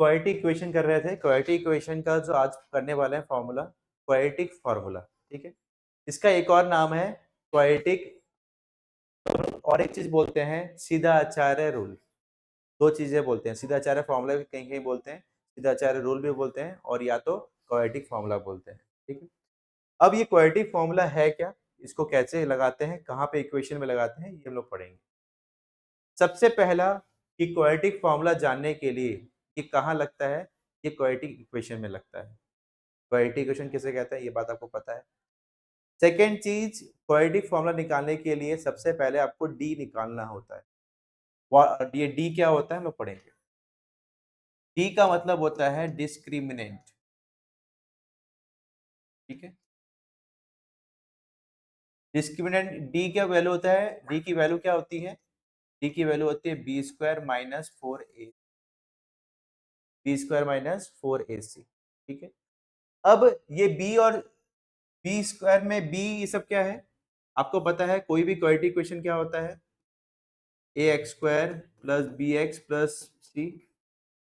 Quadratic equation कर रहे थे। क्वाड्रेटिक इक्वेशन का जो आज करने वाले हैं फॉर्मूला, क्वाड्रेटिक फॉर्मूला, ठीक है। इसका एक और नाम है क्वाड्रेटिक, और एक चीज बोलते हैं सीधा आचार्य रूल। दो चीजें बोलते हैं, सीधा आचार्य फॉर्मूला भी कहीं कहीं बोलते हैं, सीधा आचार्य रूल भी बोलते हैं, और या तो क्वाड्रेटिक फॉर्मूला बोलते हैं, ठीक है। अब ये क्वाड्रेटिक फॉर्मूला है क्या, इसको कैसे लगाते हैं, कहाँ पे इक्वेशन में लगाते हैं, ये हम लोग पढ़ेंगे। सबसे पहला कि क्वाड्रेटिक फॉर्मूला जानने के लिए ये कहाँ लगता है, ये क्वाड्रेटिक इक्वेशन में लगता है। क्वाड्रेटिक इक्वेशन किसे कहते हैं, ये बात आपको पता है। सेकेंड चीज, क्वाड्रेटिक फॉर्मूला निकालने के लिए सबसे पहले आपको डी निकालना होता है। ये डी क्या होता है हम लोग पढ़ेंगे। डी का मतलब होता है डिस्क्रिमिनेंट, ठीक है। डिस्क्रिमिनेंट डी क्या वैल्यू होता है, डी की वैल्यू क्या होती है, डी की वैल्यू होती है b square minus 4a, b square minus 4ac, ठीक है। अब ये बी और बी स्क्वायर में बी ये सब क्या है, आपको पता है कोई भी क्वाड्रेटिक इक्वेशन क्या होता है, A X square plus B X plus C.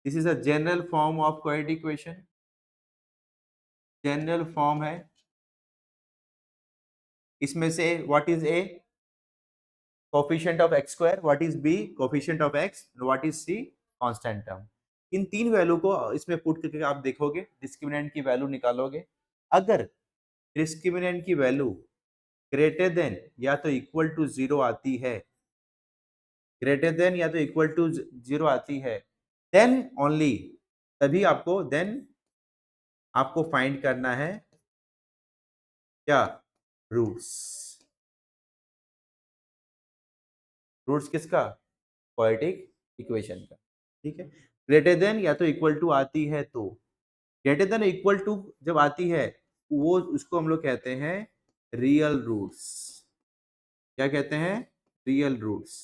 This is a general form of quadratic equation, general form है। इसमें से what is A, coefficient of X square, what is B, coefficient of X, what is C, constant term. इन तीन value को इसमें put करके आप देखोगे, डिस्क्रिमिनेंट की वैल्यू निकालोगे। अगर डिस्क्रिमिनेंट की वैल्यू ग्रेटर देन या तो इक्वल टू जीरो आती है, ग्रेटर देन या तो इक्वल टू जीरो आती है, देन ओनली, तभी आपको देन आपको फाइंड करना है क्या, रूट्स। रूट्स किसका, क्वाड्रेटिक इक्वेशन का, ठीक है। ग्रेटर देन या तो इक्वल टू आती है तो, ग्रेटर देन इक्वल टू जब आती है वो उसको हम लोग कहते हैं रियल रूट्स। क्या कहते हैं, रियल रूट्स।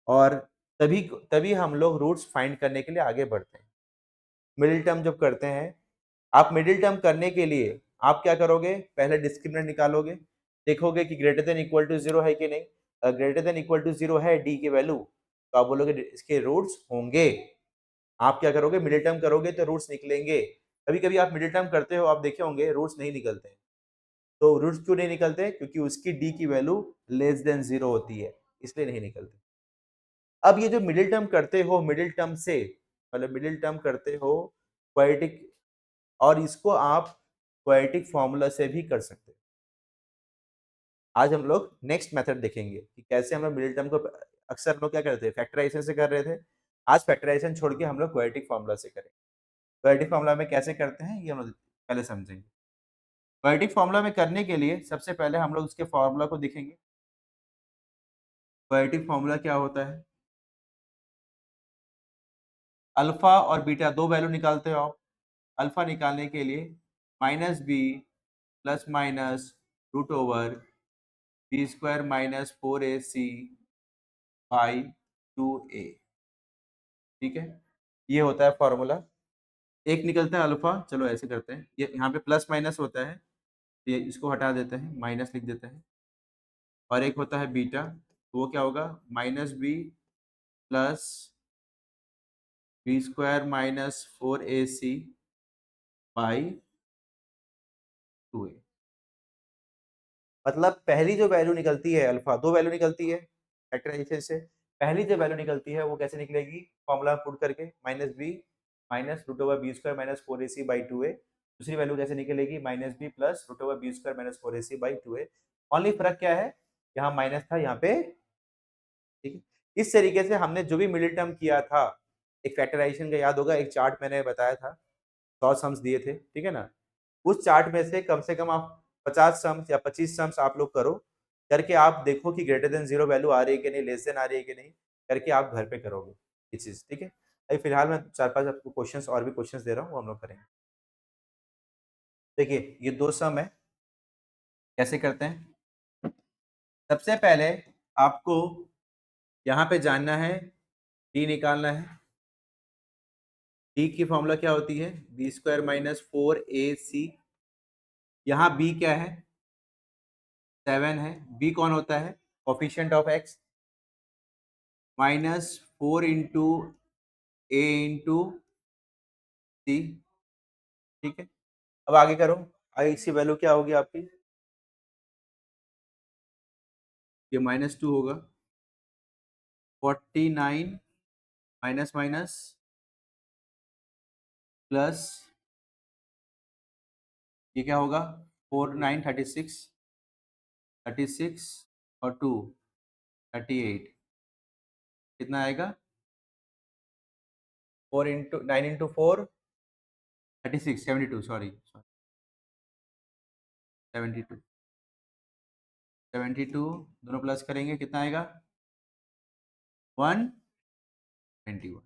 और तभी तभी हम लोग रूट्स फाइंड करने के लिए आगे बढ़ते हैं। मिडिल टर्म जब करते हैं, आप मिडिल टर्म करने के लिए आप क्या करोगे, पहले डिस्क्रिमिनेंट निकालोगे, देखोगे कि greater than equal to zero है कि नहीं। अगर greater than equal to zero है डी की वैल्यू, तो आप बोलोगे इसके रूट्स होंगे। आप क्या करोगे, मिडिल टर्म करोगे तो रूट्स निकलेंगे। कभी कभी आप मिडिल टर्म करते हो, आप देखे होंगे रूट्स नहीं निकलते। तो रूट्स क्यों नहीं निकलते, क्योंकि उसकी डी की वैल्यू लेस देन जीरो होती है, इसलिए नहीं निकलते। अब ये जो मिडिल टर्म करते हो, मिडिल टर्म से मतलब मिडिल टर्म करते हो क्वाड्रेटिक, और इसको आप क्वाड्रेटिक फॉर्मूला से भी कर सकते हो। आज हम लोग नेक्स्ट मेथड देखेंगे कि कैसे हम लोग मिडिल टर्म को, अक्सर हम लोग क्या करते थे, फैक्टराइजेशन से कर रहे थे। आज फैक्टराइजेशन छोड़ के हम लोग क्वाड्रेटिक फॉर्मूला से करेंगे। क्वाड्रेटिक फॉर्मूला में कैसे करते हैं ये हम लोग पहले समझेंगे। क्वाड्रेटिक फॉर्मूला में करने के लिए सबसे पहले हम लोग उसके फॉर्मूला को देखेंगे। क्वाड्रेटिक फॉर्मूला क्या होता है, अल्फा और बीटा दो वैल्यू निकालते हो आप। अल्फा निकालने के लिए minus b plus minus root over b square minus 4ac by 2a, ठीक है। ये होता है फॉर्मूला। एक निकलता है अल्फा, चलो ऐसे करते हैं, ये यहाँ पे प्लस माइनस होता है, ये इसको हटा देते हैं, माइनस लिख देते हैं। और एक होता है बीटा, तो वो क्या होगा, minus b plus b square minus 4ac by 2a। मतलब पहली जो वैल्यू निकलती है अल्फा, दो वैल्यू निकलती है फैक्टराइजेशन से। पहली जो वैल्यू निकलती है वो कैसे निकलेगी, फॉर्मूला पुट करके minus b minus root over b square minus 4ac by 2a। दूसरी वैल्यू कैसे निकलेगी, minus b plus root over b square minus 4ac by 2a। Only फर्क क्या है, यहाँ माइनस था, यहाँ पे, ठीक है। इस तरीके से हमने जो भी मिडिल टर्म किया था, एक फैक्टराइजेशन का याद होगा, एक चार्ट मैंने बताया था, 100 सम्स दिए थे, ठीक है ना। उस चार्ट में से कम आप 50 सम्स या 25 सम्स आप लोग करो, करके आप देखो कि ग्रेटर देन जीरो वैल्यू आ रही है कि नहीं, लेस देन आ रही है कि नहीं, करके आप घर पे करोगे ये चीज, ठीक है। अभी फिलहाल मैं 4-5 आपको क्वेश्चंस और भी क्वेश्चंस दे रहा हूँ, वो हम लोग करेंगे। देखिए ये दो सम है, कैसे करते हैं। सबसे पहले आपको यहाँ पे जानना है, डी निकालना है। डी की फॉर्मूला क्या होती है, बी स्क्वायर माइनस 4ac। यहाँ बी क्या है, 7 है। बी कौन होता है, coefficient of X, minus 4 into A into C, ठीक है। अब आगे करो, आई इसकी वैल्यू क्या होगी आपकी, ये -2 होगा, 49 माइनस माइनस प्लस, ये क्या होगा, 49 36 36 और 2 38, कितना आएगा, 4 इंटू 9 इंटू 4 36 72, सॉरी 72 72, दोनों प्लस करेंगे कितना आएगा, 121।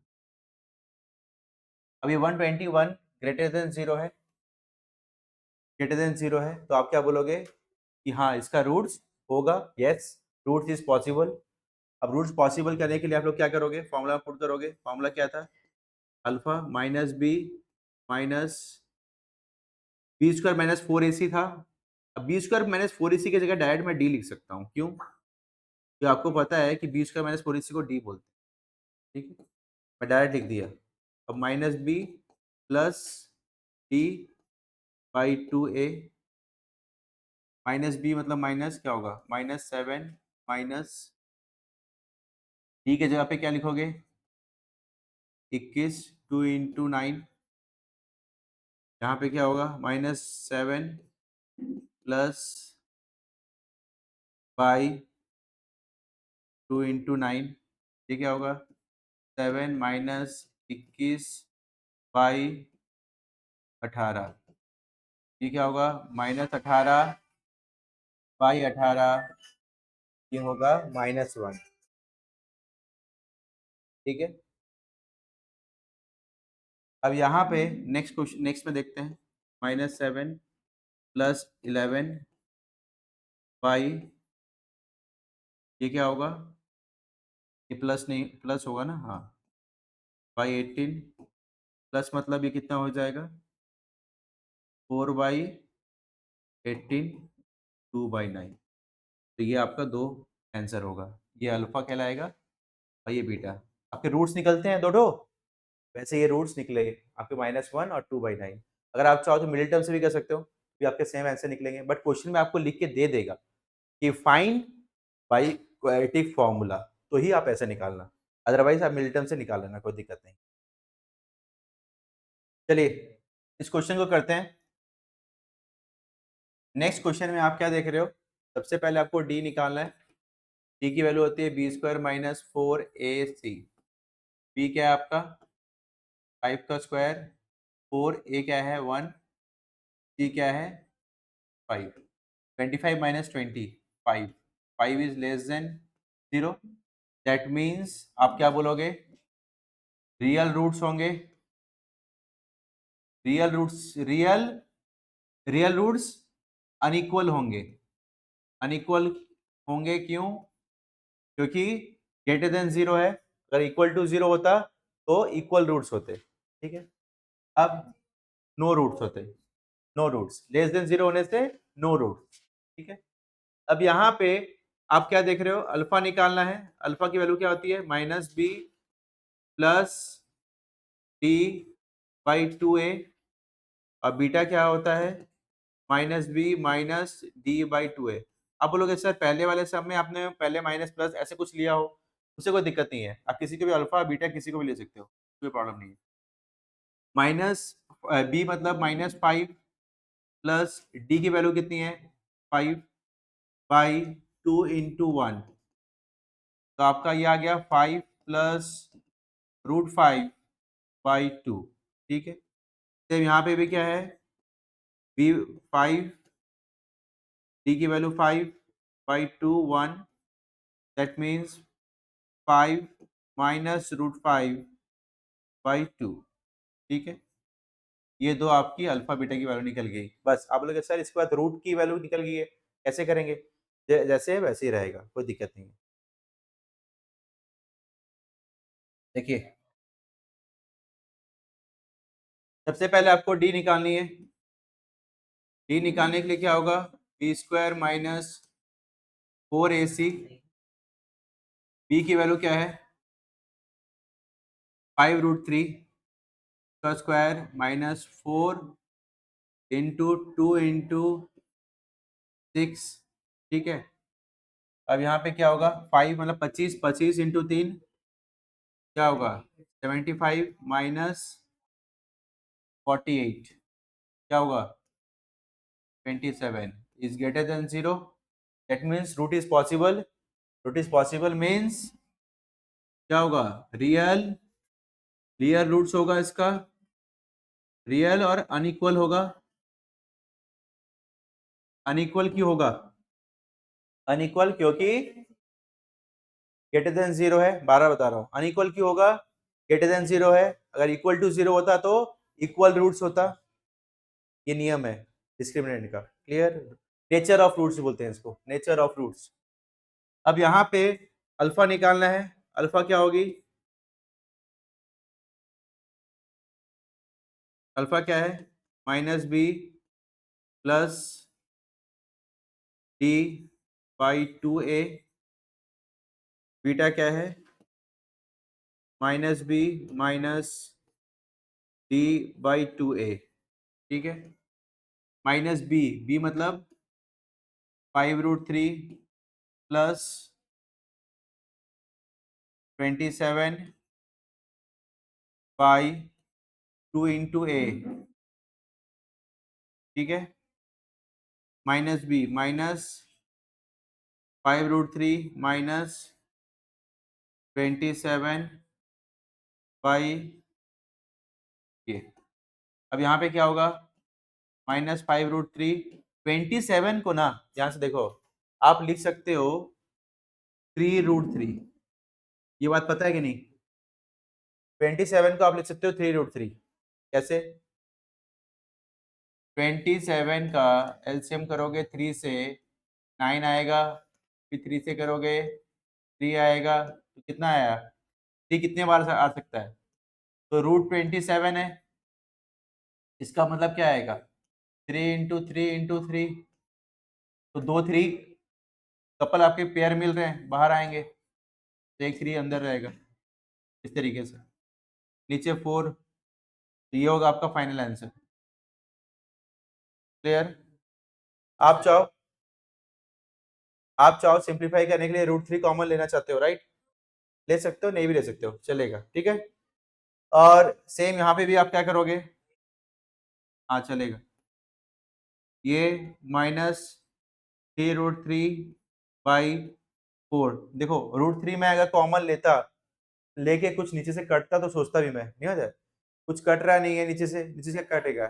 अब ये 121 ग्रेटर देन 0 है, ग्रेटर देन 0 है, तो आप क्या बोलोगे कि हाँ इसका रूट्स होगा, यस रूट्स इज पॉसिबल। अब रूट्स पॉसिबल करने के लिए आप लोग क्या करोगे, फॉर्मूला पुट करोगे, फॉर्मूला क्या था, alpha minus b minus b square minus 4ac था। अब बी स्क्वायर माइनस 4ac की जगह डायरेक्ट मैं डी लिख सकता हूँ, क्यों, तो आपको पता है कि बी स्क्वायर माइनस 4ac को डी बोलते हैं, ठीक है, मैं डायरेक्ट लिख दिया। अब minus b plus d by 2a, minus b मतलब माइनस क्या होगा, -7 माइनस डी के जगह पे क्या लिखोगे, 21, 2 इंटू 9, यहाँ पे क्या होगा, -7 प्लस बाई 2 इंटू 9, ये क्या होगा, 7 माइनस 21 बाई 18, ये क्या होगा, -18 बाई 18, ये होगा -1, ठीक है। अब यहाँ पे नेक्स्ट क्वेश्चन, नेक्स्ट में देखते हैं, -7 प्लस 11 बाई, ये क्या होगा, ये प्लस नहीं, प्लस होगा ना, हाँ, बाई 18 प्लस मतलब ये कितना हो जाएगा, 4/18 2/9, तो ये आपका दो आंसर होगा, ये अल्फा कहलाएगा और ये बीटा। आपके रूट्स निकलते हैं दो दो, वैसे ये रूट्स निकले आपके -1 और 2/9। अगर आप चाहो तो मिडिल टर्म से भी कर सकते हो, भी आपके सेम आंसर निकलेंगे, बट क्वेश्चन में आपको लिख के दे देगा कि फाइंड बाई क्वाड्रेटिक फॉर्मूला, तो ही आप ऐसे निकालना, अदरवाइज आप मिडिल टर्म से निकाल लेना, कोई दिक्कत नहीं। चलिए इस क्वेश्चन को करते हैं। नेक्स्ट क्वेश्चन में आप क्या देख रहे हो, सबसे पहले आपको डी निकालना है, डी की वैल्यू होती है b square minus 4ac, B क्या है आपका 5 का स्क्वायर, 4a क्या है 1, c क्या है 5, 25 minus 20 5, 5 is less than 0, that means आप क्या बोलोगे, रियल रूट्स होंगे, real roots, real roots unequal होंगे, अनइक्वल होंगे क्यों, क्योंकि ग्रेटर देन 0 है, अगर इक्वल टू 0 होता तो इक्वल रूट्स होते, ठीक है। अब नो रूट्स होते, नो रूट्स, लेस देन 0 होने से नो रूट्स, ठीक है। अब यहाँ पे आप क्या देख रहे हो, अल्फा निकालना है, अल्फा की वैल्यू क्या होती है, -b plus d by 2a, और बीटा क्या होता है, -b minus d by 2a। आप बोलोगे सर पहले वाले सब में आपने पहले माइनस प्लस ऐसे कुछ लिया हो, उससे कोई दिक्कत नहीं है, आप किसी को भी अल्फा बीटा किसी को भी ले सकते हो, कोई प्रॉब्लम नहीं है। माइनस बी मतलब -5 प्लस डी की वैल्यू कितनी है 5 बाई 2 इंटू 1, तो आपका ये आ गया 5 प्लस √5 बाई 2, ठीक है। सेम यहाँ पे भी क्या है, बी 5, डी की value 5 by 2 1, that means 5 minus √5 by 2, ठीक है। ये दो आपकी अल्फा बीटा की वैल्यू निकल गई, बस आप लोग सर इसके बाद रूट की वैल्यू निकल गई है, कैसे करेंगे, जैसे है वैसे ही रहेगा, कोई दिक्कत नहीं है। देखिए सबसे पहले आपको डी निकालनी है, डी निकालने के लिए क्या होगा, b square minus 4ac, b की वैल्यू क्या है 5√3, का स्क्वायर माइनस 4 इंटू 2 इंटू 6, ठीक है। अब यहाँ पे क्या होगा, 5 मतलब 25, 25 इंटू 3 क्या होगा 75 माइनस 48 क्या होगा 27 is greater than 0। That means root is possible. Root is possible means क्या होगा, रियल रियल रूट्स होगा इसका, रियल और अनइक्वल होगा। अनइक्वल क्यों होगा, अनइक्वल क्योंकि ग्रेटर देन 0 है, 12 बता रहा हूं। अनइक्वल क्यों होगा, ग्रेटर देन 0 है। अगर इक्वल टू 0 होता तो इक्वल रूट्स होता। ये नियम है डिस्क्रिमिनेंट का, क्लियर। नेचर ऑफ रूट्स बोलते हैं इसको, नेचर ऑफ रूट्स। अब यहाँ पे अल्फा निकालना है। अल्फा क्या होगी, अल्फा क्या है minus b plus d by 2a। Beta क्या है minus b minus d by 2a, ठीक है। माइनस बी, बी मतलब 5√3 प्लस 27 बाई 2 इंटू ए, ठीक है। Minus b minus 5√3 minus 27 by ये। अब यहाँ पे क्या होगा माइनस 5√3, 27 को ना यहाँ से देखो आप लिख सकते हो 3√3। ये बात पता है कि नहीं, 27 को आप लिख सकते हो 3√3। कैसे, 27 का एलसीएम करोगे 3 से 9 आएगा, फिर 3 से करोगे 3 आएगा, तो कितना आया 3 कितने बार आ सकता है, तो √27 है। इसका मतलब क्या आएगा 3 इंटू 3 तो 2 3 कपल आपके पेयर मिल रहे हैं, बाहर आएंगे तो एक 3 अंदर रहेगा। इस तरीके से नीचे 4, तो ये होगा आपका फाइनल आंसर। क्लियर। आप चाहो आप चाहो सिंप्लीफाई करने के लिए √3 कॉमन लेना चाहते हो, राइट, ले सकते हो, नहीं भी ले सकते हो, चलेगा, ठीक है। और सेम यहाँ पे भी आप क्या करोगे, हाँ चलेगा, ये माइनस 3√3/4। देखो √3 में अगर कॉमन लेता, लेके कुछ नीचे से कटता तो सोचता भी मैं नहीं होता, कुछ कट रहा नहीं है नीचे से कटेगा।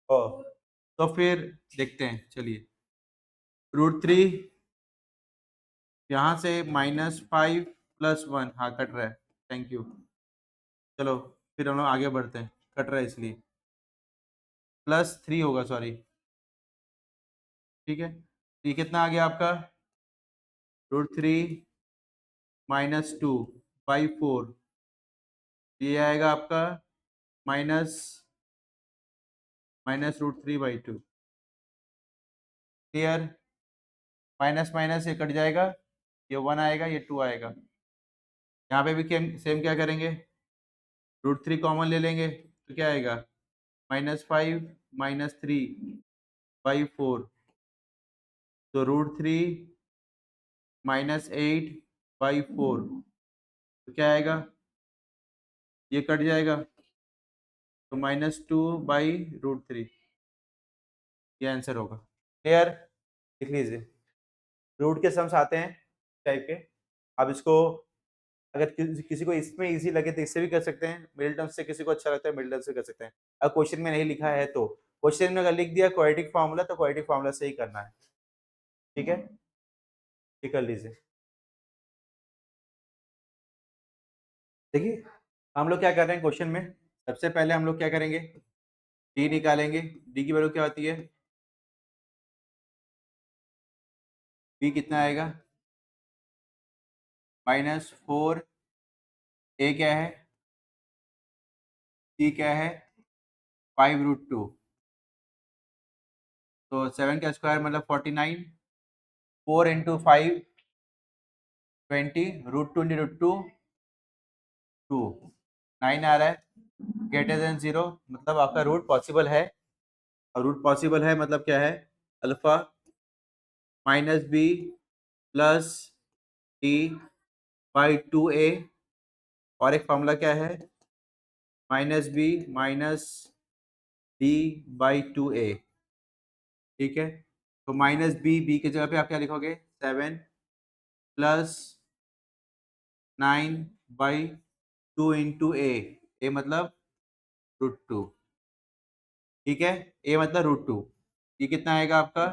ओ तो फिर देखते हैं, चलिए √3 यहाँ से -5 + 1, हाँ कट रहा है, थैंक यू। चलो फिर हम लोग आगे बढ़ते हैं, कट रहा है इसलिए +3 होगा, सॉरी, ठीक है। ये कितना आ गया आपका √3 -2/4, ये आएगा आपका माइनस -√3/2। क्लियर। माइनस माइनस ये कट जाएगा, ये 1 आएगा, ये 2 आएगा। यहाँ पे भी सेम क्या करेंगे, √3 कॉमन ले लेंगे तो क्या आएगा -5 -3/4, तो √3 -8/4, तो क्या आएगा, ये कट जाएगा तो -2/√3, ये आंसर होगा। क्लियर। लिख लीजिए, रूट के सम्स आते हैं टाइप के। अब इसको अगर किसी को इसमें इजी लगे तो इससे भी कर सकते हैं, मिडिल टर्म से किसी को अच्छा लगता है मिडिल टर्म से कर सकते हैं। अगर क्वेश्चन में नहीं लिखा है तो क्वेश्चन में अगर लिख दिया क्वाड्रेटिक फार्मूला तो क्वाड्रेटिक फार्मूला से ही करना है, ठीक है, ये कर लीजिए। देखिए हम लोग क्या कर रहे हैं क्वेश्चन में, सबसे पहले हम लोग क्या करेंगे, डी निकालेंगे। डी की वैल्यू क्या होती है, डी कितना आएगा -4, ए क्या है, सी क्या है 5√2, तो 7 का स्क्वायर मतलब 49, 4 इंटू 5 20, √2 इंटू √2 2, 9 आ रहा है, ग्रेटर देन 0 मतलब आपका रूट पॉसिबल है, और रूट पॉसिबल है मतलब क्या है, alpha minus b plus d by 2a, और एक फॉर्मूला क्या है, minus b minus d by 2a। ठीक है, तो माइनस बी की जगह पे आप क्या लिखोगे, 7 प्लस 9/2 × a मतलब √2। ठीक है, a मतलब √2, ये कितना आएगा आपका,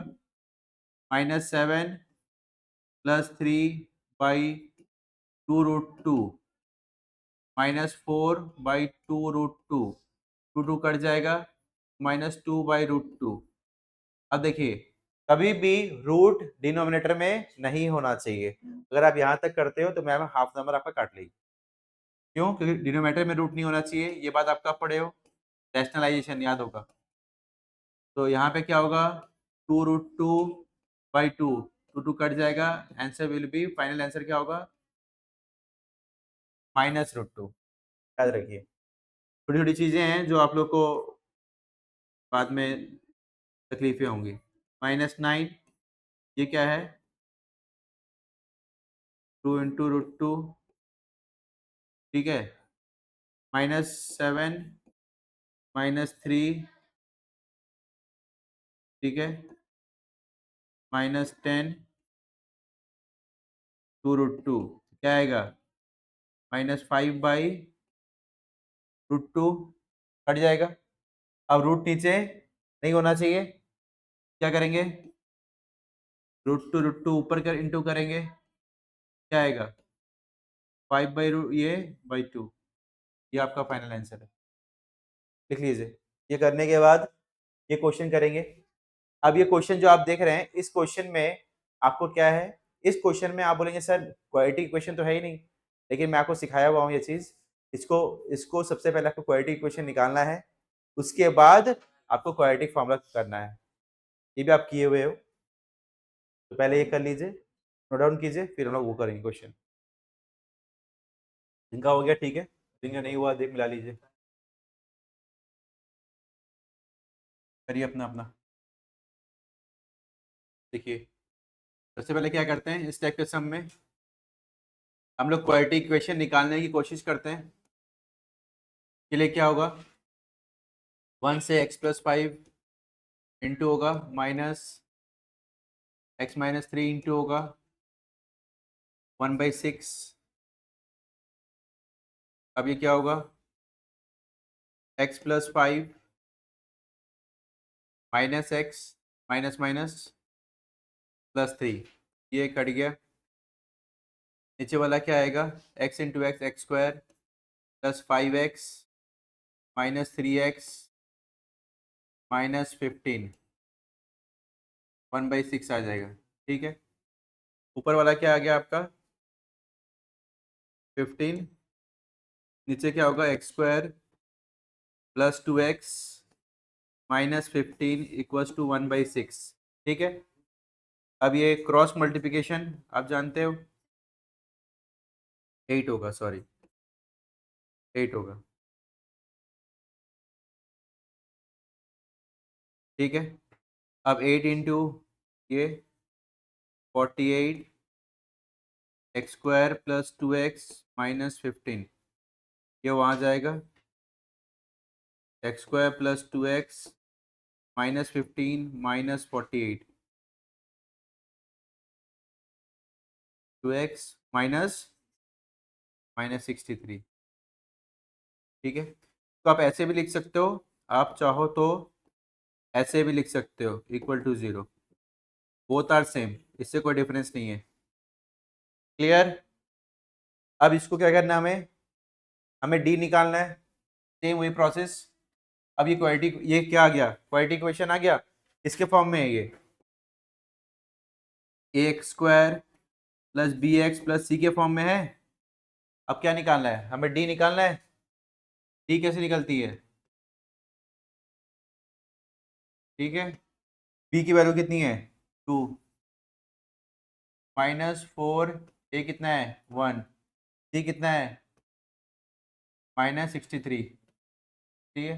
-7 प्लस 3/2 √2 -4/2 √2, 2 कट जाएगा, -2/√2। अब देखिए, कभी भी रूट डिनोमिनेटर में नहीं होना चाहिए। अगर आप यहाँ तक करते हो तो मैम हाफ नंबर आपका काट लेगी। क्यों? क्योंकि डिनोमिनेटर में रूट नहीं होना चाहिए, ये बात आप कब पढ़े हो, रैशनलाइजेशन याद होगा। तो यहाँ पे क्या होगा, 2√2/2, 2 कट जाएगा, answer will be, final answer क्या होगा, -√2। याद रखिए, छोटी छोटी चीजें हैं जो आप लोग को बाद में तकलीफें होंगी। -9, ये क्या है, 2 × √2, ठीक है, -7 -3, ठीक है, -10 2√2, क्या आएगा, -5/√2, कट जाएगा। अब रूट नीचे नहीं होना चाहिए, क्या करेंगे, √2 ऊपर कर इंटू करेंगे, क्या आएगा, 5 ये बाई 2, ये आपका फाइनल आंसर है, लिख लीजिए। ये करने के बाद ये क्वेश्चन करेंगे। अब ये क्वेश्चन जो आप देख रहे हैं, इस क्वेश्चन में आपको क्या है, इस क्वेश्चन में आप बोलेंगे सर क्वाड्रेटिक इक्वेशन तो है ही नहीं, लेकिन मैं आपको सिखाया हुआ हूँ ये चीज। इसको इसको सबसे पहले आपको क्वाड्रेटिक इक्वेशन निकालना है, उसके बाद आपको क्वाड्रेटिक फॉर्मूला करना है। ये भी आप किए हुए हो, तो पहले ये कर लीजिए, नोट डाउन कीजिए, फिर हम लोग वो करेंगे क्वेश्चन। जिनका हो गया ठीक है, जिनका नहीं हुआ देख मिला लीजिए, करिए अपना अपना। देखिए, सबसे पहले क्या करते हैं, इस टाइप के सम में हम लोग क्वाड्रेटिक इक्वेशन निकालने की कोशिश करते हैं। के लिए क्या होगा, 1 से x+5 इंटू होगा, माइनस x-3 इंटू होगा 1/6। अब ये क्या होगा, x+5 minus x minus minus +3, ये कट गया। नीचे वाला क्या आएगा, x into x x square plus 5x minus 3x -15, 1/6 आ जाएगा। ठीक है, ऊपर वाला क्या आ गया आपका 15, नीचे क्या होगा x² plus 2x -15 equals to 1/6। ठीक है, अब ये क्रॉस मल्टीप्लिकेशन आप जानते हो, 8 होगा, सॉरी 8 होगा। ठीक है, अब 8 इंटू ये 48 x² प्लस 2x -15, ये वहाँ जाएगा, x² प्लस 2x -15 -48, 2x -63। ठीक है, तो आप ऐसे भी लिख सकते हो, आप चाहो तो ऐसे भी लिख सकते हो, =0, बोथ आर सेम, इससे कोई डिफरेंस नहीं है। क्लियर? अब इसको क्या करना है, हमें हमें डी निकालना है, सेम वही प्रोसेस। अब ये क्वाड्रेटिक, ये क्या आ गया, क्वाड्रेटिक इक्वेशन आ गया, इसके फॉर्म में है ये, ax² plus bx plus c के फॉर्म में है। अब क्या निकालना है, हमें डी निकालना है। डी कैसे निकलती है, ठीक है, बी की वैल्यू कितनी है 2, -4, ए कितना है 1, सी कितना है -63। ठीक है,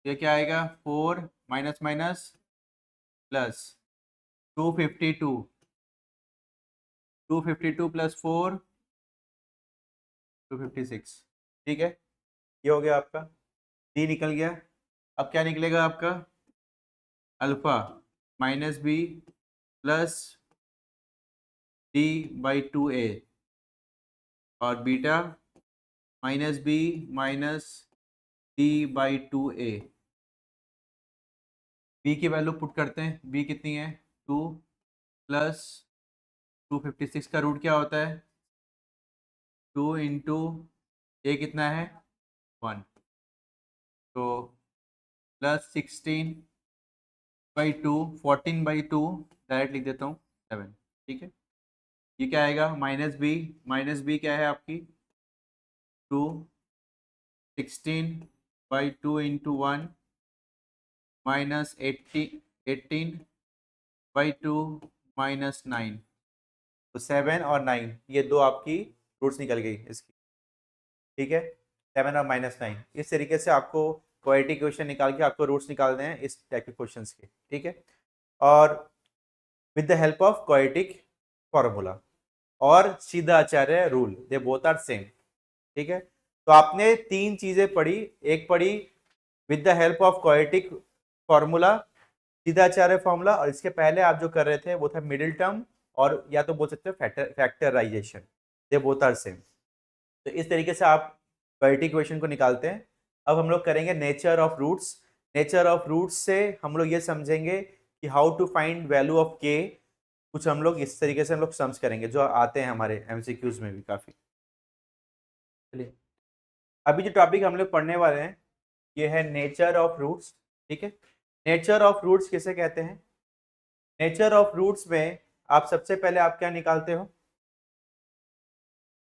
ये क्या आएगा 4 माइनस माइनस प्लस 252, 252 प्लस 4 256। ठीक है, ये हो गया आपका, डी निकल गया। अब क्या निकलेगा आपका, alpha minus b plus d by 2a और beta minus b minus d by 2a। B की वैल्यू पुट करते हैं, बी कितनी है 2 प्लस 256 का रूट क्या होता है 2 इंटू ए कितना है 1, तो प्लस 16/2, 14/2 डायरेक्ट लिख देता हूँ 7। ठीक है, ये क्या आएगा माइनस बी क्या है आपकी 2, 16/2 इंटू 1 माइनस 18/2 माइनस 9, तो 7 और 9 ये दो आपकी रूट्स निकल गई इसकी। ठीक है, 7 और -9 इस तरीके से आपको क्वाड्रेटिक इक्वेशन निकाल के आपको रूट्स निकालने हैं इस टाइप के क्वेश्चंस के। ठीक है, और with the help of quadratic formula और सीधा Acharya rule, they both are same. ठीक है, तो आपने तीन चीजें पढ़ी, एक पढ़ी with the help of quadratic formula, सीधा आचार्य फॉर्मूला, और इसके पहले आप जो कर रहे थे वो था मिडिल टर्म और या तो बोल सकते हो factorisation, they both are same. तो इस तरीके से आप क्वाड्रेटिक इक्वेशन को निकालते हैं। अब हम लोग करेंगे nature of roots. Nature of roots से हम लोग ये समझेंगे कि how to find value of k. कुछ हम लोग इस तरीके से हम लोग सम्स करेंगे जो आते हैं हमारे एमसीक्यूज में भी काफी। चलिए, अभी जो टॉपिक हम लोग पढ़ने वाले हैं ये है नेचर ऑफ रूट्स। ठीक है, नेचर ऑफ रूट्स किसे कहते हैं? नेचर ऑफ रूट्स में आप सबसे पहले आप क्या निकालते हो,